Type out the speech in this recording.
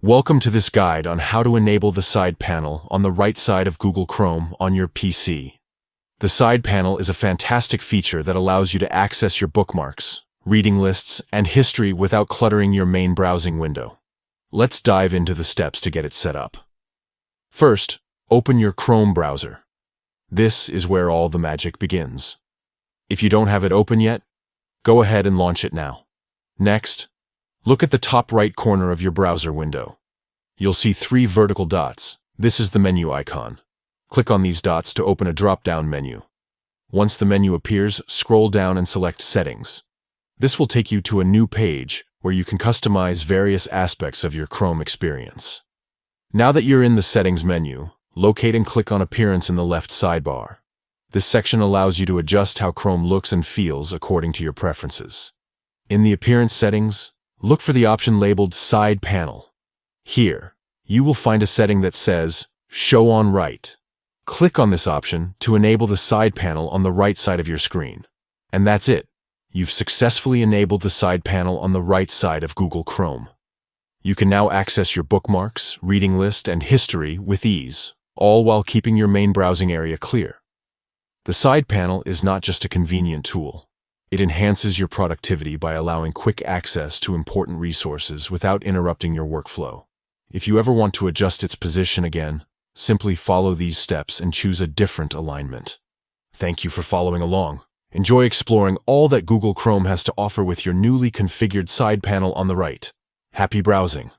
Welcome to this guide on how to enable the side panel on the right side of Google Chrome on your PC. The side panel is a fantastic feature that allows you to access your bookmarks, reading lists, and history without cluttering your main browsing window. Let's dive into the steps to get it set up. First, open your Chrome browser. This is where all the magic begins. If you don't have it open yet, go ahead and launch it now. Next, look at the top right corner of your browser window. You'll see 3 vertical dots. This is the menu icon. Click on these dots to open a drop-down menu. Once the menu appears, scroll down and select Settings. This will take you to a new page where you can customize various aspects of your Chrome experience. Now that you're in the Settings menu, locate and click on Appearance in the left sidebar. This section allows you to adjust how Chrome looks and feels according to your preferences. In the Appearance settings, look for the option labeled Side Panel. Here, you will find a setting that says Show on Right. Click on this option to enable the side panel on the right side of your screen. And that's it. You've successfully enabled the side panel on the right side of Google Chrome. You can now access your bookmarks, reading list, and history with ease, all while keeping your main browsing area clear. The side panel is not just a convenient tool. It enhances your productivity by allowing quick access to important resources without interrupting your workflow. If you ever want to adjust its position again, simply follow these steps and choose a different alignment. Thank you for following along. Enjoy exploring all that Google Chrome has to offer with your newly configured side panel on the right. Happy browsing!